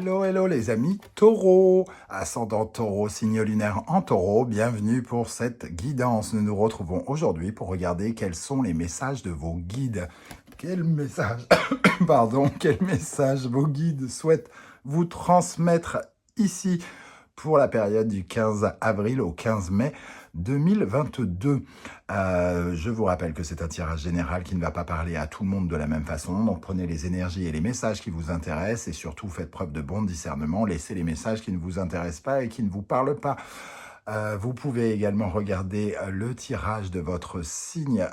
Hello, hello les amis taureaux, ascendant taureau, signe lunaire en taureau, bienvenue pour cette guidance. Nous nous retrouvons aujourd'hui pour regarder quels sont les messages de vos guides. Quel message, quel message vos guides souhaitent vous transmettre ici pour la période du 15 avril au 15 mai 2022. Je vous rappelle que c'est un tirage général qui ne va pas parler à tout le monde de la même façon, donc prenez les énergies et les messages qui vous intéressent et surtout faites preuve de bon discernement, laissez les messages qui ne vous intéressent pas et qui ne vous parlent pas. Vous pouvez également regarder le tirage de votre signe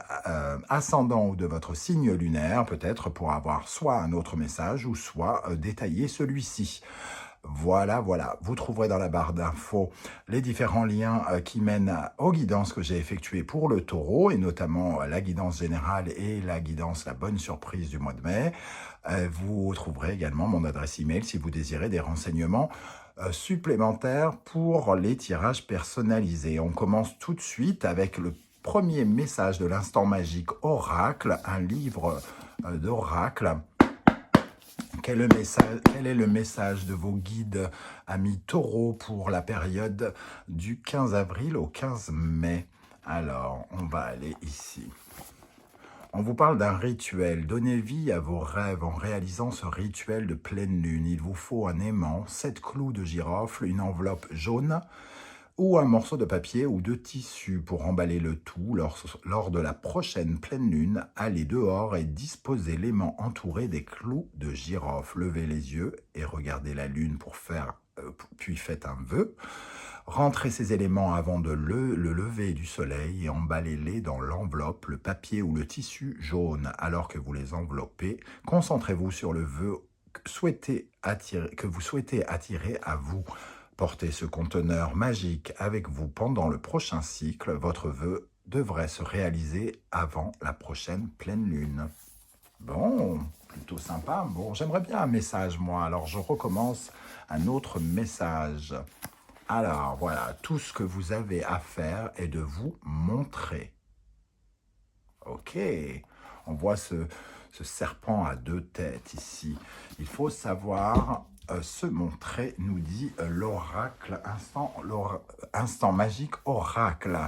ascendant ou de votre signe lunaire, peut-être pour avoir soit un autre message ou soit détailler celui-ci. Voilà, vous trouverez dans la barre d'infos les différents liens qui mènent aux guidances que j'ai effectuées pour le taureau, et notamment la guidance générale et la guidance La Bonne Surprise du mois de mai. Vous trouverez également mon adresse email si vous désirez des renseignements supplémentaires pour les tirages personnalisés. On commence tout de suite avec le premier message de l'instant magique Oracle, un livre d'oracle. Quel est le message de vos guides, amis taureaux, pour la période du 15 avril au 15 mai? Alors, on va aller ici. On vous parle d'un rituel. Donnez vie à vos rêves en réalisant ce rituel de pleine lune. Il vous faut un aimant, 7 clous de girofle, une enveloppe jaune ou un morceau de papier ou de tissu pour emballer le tout. Lors de la prochaine pleine lune, allez dehors et disposez l'aimant entouré des clous de girofle. Levez les yeux et regardez la lune puis faites un vœu. Rentrez ces éléments avant le lever du soleil et emballez-les dans l'enveloppe, le papier ou le tissu jaune. Alors que vous les enveloppez, concentrez-vous sur le vœu que vous souhaitez attirer à vous. Portez ce conteneur magique avec vous pendant le prochain cycle. Votre vœu devrait se réaliser avant la prochaine pleine lune. Bon, plutôt sympa. Bon, j'aimerais bien un message, moi. Alors, je recommence un autre message. Alors, voilà, tout ce que vous avez à faire est de vous montrer. Ok, on voit ce serpent à 2 têtes ici. Il faut savoir se montrer, nous dit l'oracle, instant magique oracle.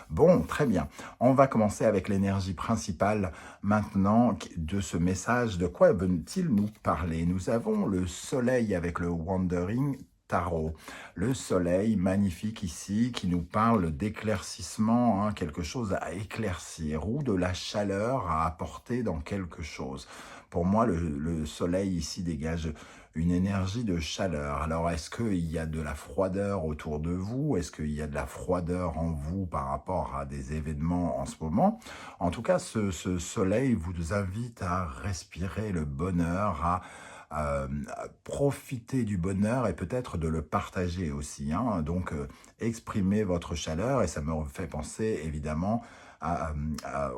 Bon, très bien. On va commencer avec l'énergie principale maintenant de ce message. De quoi veut-il nous parler? Nous avons le soleil avec le Wandering Tarot. Le soleil magnifique ici qui nous parle d'éclaircissement, quelque chose à éclaircir ou de la chaleur à apporter dans quelque chose. Pour moi, le soleil ici dégage une énergie de chaleur. Alors, est-ce qu'il y a de la froideur autour de vous? Est-ce qu'il y a de la froideur en vous par rapport à des événements en ce moment? En tout cas, ce soleil vous invite à respirer le bonheur, à profiter du bonheur et peut-être de le partager aussi. Donc, exprimez votre chaleur et ça me fait penser évidemment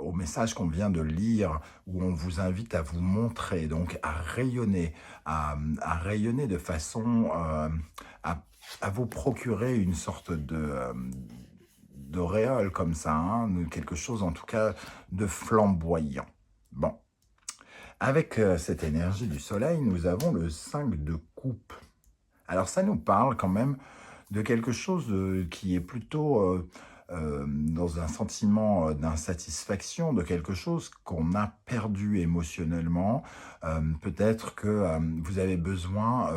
au message qu'on vient de lire où on vous invite à vous montrer, donc à rayonner de façon à vous procurer une sorte d'auréole comme ça, quelque chose en tout cas de flamboyant. Bon. Avec cette énergie du soleil, nous avons le 5 de coupe. Alors ça nous parle quand même de quelque chose qui est plutôt dans un sentiment d'insatisfaction, de quelque chose qu'on a perdu émotionnellement. Peut-être que vous avez besoin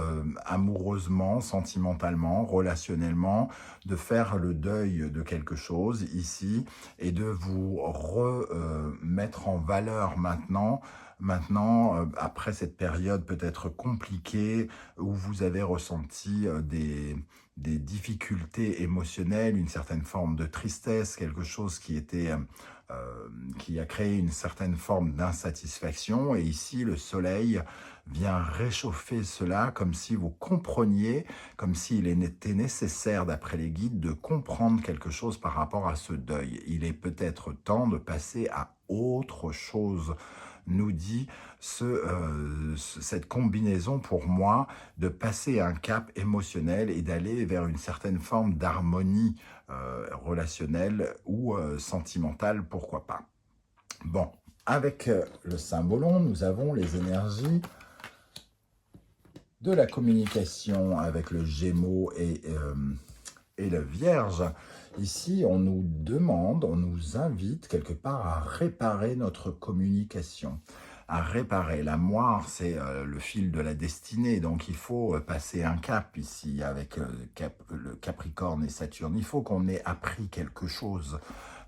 amoureusement, sentimentalement, relationnellement, de faire le deuil de quelque chose ici et de vous remettre en valeur maintenant, après cette période peut-être compliquée où vous avez ressenti des difficultés émotionnelles, une certaine forme de tristesse, quelque chose qui a créé une certaine forme d'insatisfaction. Et ici, le soleil vient réchauffer cela comme si vous compreniez, comme s'il était nécessaire, d'après les guides, de comprendre quelque chose par rapport à ce deuil. Il est peut-être temps de passer à autre chose, nous dit cette combinaison pour moi, de passer un cap émotionnel et d'aller vers une certaine forme d'harmonie relationnelle ou sentimentale, pourquoi pas. Bon, avec le symbolon, nous avons les énergies de la communication avec le Gémeaux et le Vierge. Ici, on nous demande, on nous invite quelque part à réparer notre communication. À réparer. La moire, c'est le fil de la destinée, donc il faut passer un cap ici avec le Capricorne et Saturne. Il faut qu'on ait appris quelque chose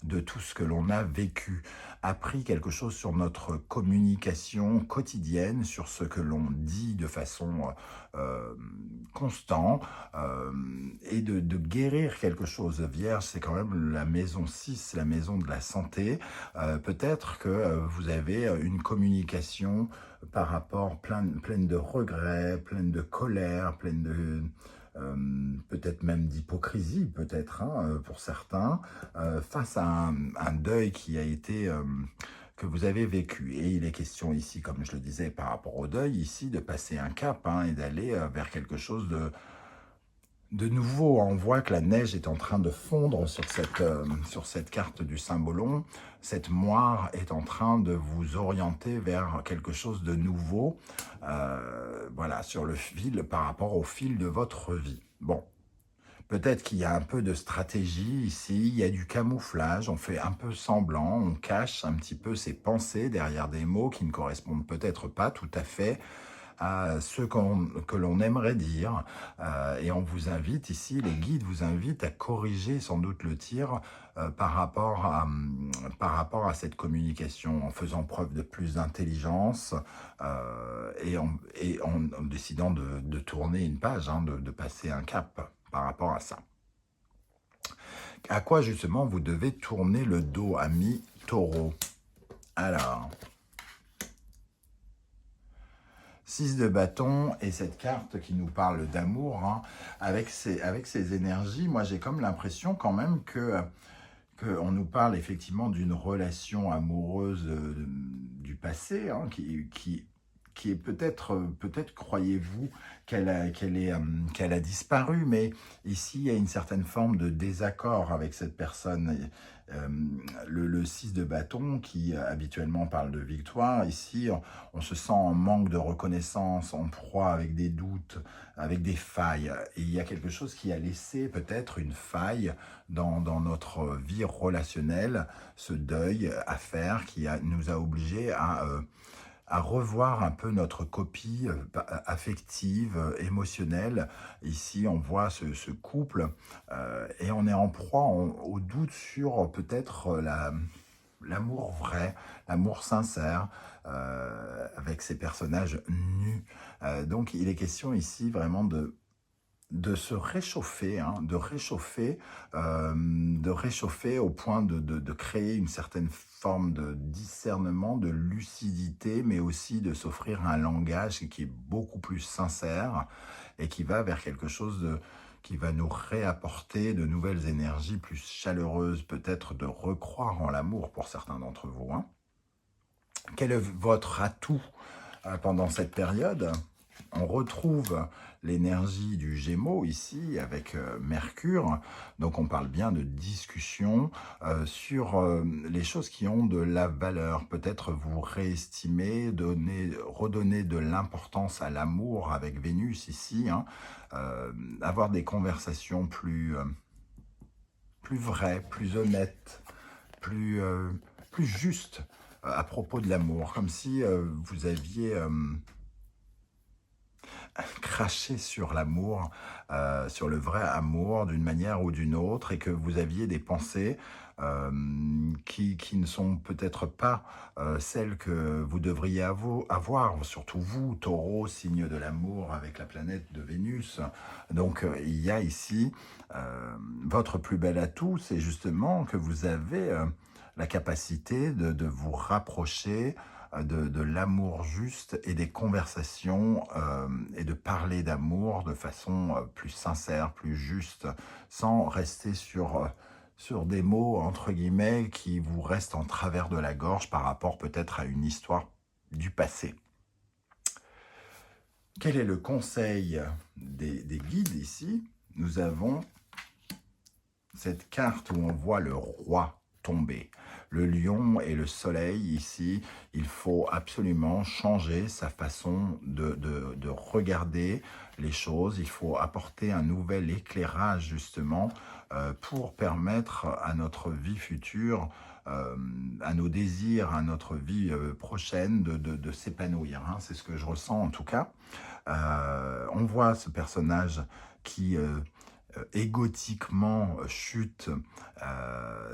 de tout ce que l'on a vécu, appris quelque chose sur notre communication quotidienne, sur ce que l'on dit de façon constante, et de guérir quelque chose. Vierge, c'est quand même la maison 6, la maison de la santé. Peut-être que vous avez une communication par rapport pleine de regrets, pleine de colère, pleine de... peut-être même d'hypocrisie, peut-être, hein, pour certains, face à un deuil qui a été... que vous avez vécu. Et il est question ici, comme je le disais, par rapport au deuil, ici, de passer un cap hein, et d'aller vers quelque chose de nouveau. On voit que la neige est en train de fondre sur cette carte du Symbolon. Cette moire est en train de vous orienter vers quelque chose de nouveau, voilà, sur le fil, par rapport au fil de votre vie. Bon. Peut-être qu'il y a un peu de stratégie ici, il y a du camouflage, on fait un peu semblant, on cache un petit peu ses pensées derrière des mots qui ne correspondent peut-être pas tout à fait à ce que l'on aimerait dire. Et on vous invite ici, les guides vous invitent à corriger sans doute le tir par rapport à cette communication, en faisant preuve de plus d'intelligence et en décidant de tourner une page, hein, de passer un cap par rapport à ça. À quoi justement vous devez tourner le dos, ami Taureau? Alors, 6 de bâton et cette carte qui nous parle d'amour, hein, avec ces énergies, moi j'ai comme l'impression quand même qu'on nous parle effectivement d'une relation amoureuse du passé, hein, qui est peut-être, croyez-vous, qu'elle a disparu, mais ici, il y a une certaine forme de désaccord avec cette personne. Le 6 de bâton, qui habituellement parle de victoire, ici, on se sent en manque de reconnaissance, en proie avec des doutes, avec des failles. Et il y a quelque chose qui a laissé peut-être une faille dans notre vie relationnelle, ce deuil à faire qui nous a obligés à revoir un peu notre copie affective, émotionnelle. Ici, on voit ce couple et on est en proie au doute sur peut-être l'amour vrai, l'amour sincère, avec ces personnages nus. Donc, il est question ici vraiment de se réchauffer, hein, de réchauffer au point de créer une certaine forme de discernement, de lucidité, mais aussi de s'offrir un langage qui est beaucoup plus sincère et qui va vers quelque chose qui va nous réapporter de nouvelles énergies plus chaleureuses, peut-être de recroire en l'amour pour certains d'entre vous. Hein. Quel est votre atout pendant cette période ? On retrouve l'énergie du Gémeaux ici avec Mercure, donc on parle bien de discussion sur les choses qui ont de la valeur. Peut-être vous réestimer, redonner de l'importance à l'amour avec Vénus ici, hein, avoir des conversations plus vraies, plus honnêtes, plus justes à propos de l'amour, comme si vous aviez... cracher sur l'amour, sur le vrai amour d'une manière ou d'une autre, et que vous aviez des pensées qui ne sont peut-être pas celles que vous devriez avoir, surtout vous, Taureau, signe de l'amour avec la planète de Vénus. Donc il y a ici votre plus bel atout, c'est justement que vous avez la capacité de vous rapprocher de l'amour juste et des conversations et de parler d'amour de façon plus sincère, plus juste, sans rester sur des mots, entre guillemets, qui vous restent en travers de la gorge par rapport peut-être à une histoire du passé. Quel est le conseil des guides ici? Nous avons cette carte où on voit le roi tomber. Le lion et le soleil ici, il faut absolument changer sa façon de regarder les choses. Il faut apporter un nouvel éclairage justement pour permettre à notre vie future, à nos désirs, à notre vie prochaine de s'épanouir. Hein. C'est ce que je ressens en tout cas. On voit ce personnage qui égotiquement chute,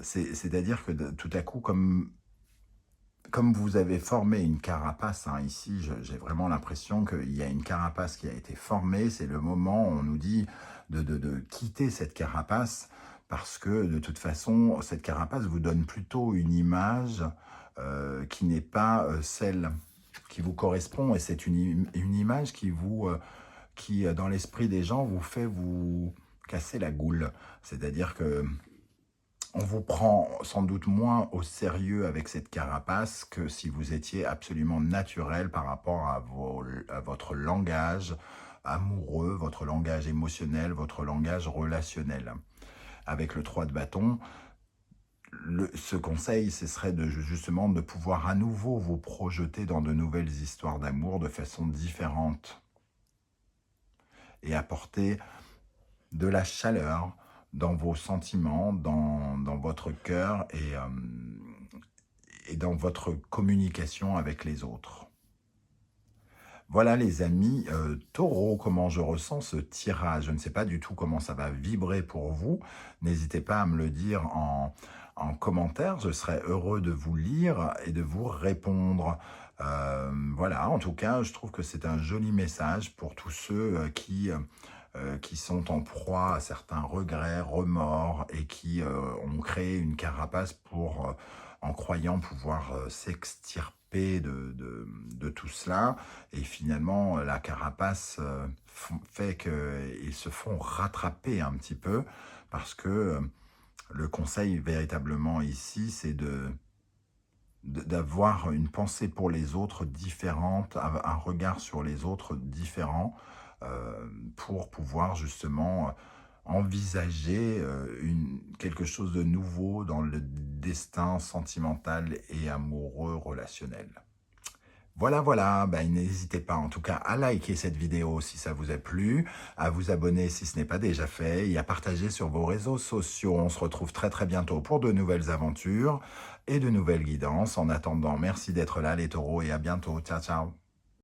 c'est-à-dire que tout à coup, comme vous avez formé une carapace, hein, ici, j'ai vraiment l'impression qu'il y a une carapace qui a été formée. C'est le moment où on nous dit de quitter cette carapace parce que de toute façon, cette carapace vous donne plutôt une image qui n'est pas celle qui vous correspond. Et c'est une image qui, dans l'esprit des gens, vous fait vous casser la goule. C'est-à-dire que on vous prend sans doute moins au sérieux avec cette carapace que si vous étiez absolument naturel par rapport à votre langage amoureux, votre langage émotionnel, votre langage relationnel. Avec le 3 de bâton, ce conseil, ce serait justement de pouvoir à nouveau vous projeter dans de nouvelles histoires d'amour de façon différente et apporter de la chaleur dans vos sentiments, dans votre cœur et dans votre communication avec les autres. Voilà les amis, Taureau, comment je ressens ce tirage. Je ne sais pas du tout comment ça va vibrer pour vous. N'hésitez pas à me le dire en commentaire. Je serai heureux de vous lire et de vous répondre. Voilà, en tout cas, je trouve que c'est un joli message pour tous ceux qui sont en proie à certains regrets, remords et qui ont créé une carapace pour, en croyant pouvoir s'extirper de tout cela. Et finalement, la carapace fait qu'ils se font rattraper un petit peu parce que le conseil véritablement ici, c'est d'avoir une pensée pour les autres différente, un regard sur les autres différent, pour pouvoir justement envisager quelque chose de nouveau dans le destin sentimental et amoureux relationnel. Voilà, voilà, ben, n'hésitez pas en tout cas à liker cette vidéo si ça vous a plu, à vous abonner si ce n'est pas déjà fait et à partager sur vos réseaux sociaux. On se retrouve très très bientôt pour de nouvelles aventures et de nouvelles guidances. En attendant, merci d'être là les taureaux et à bientôt. Ciao, ciao.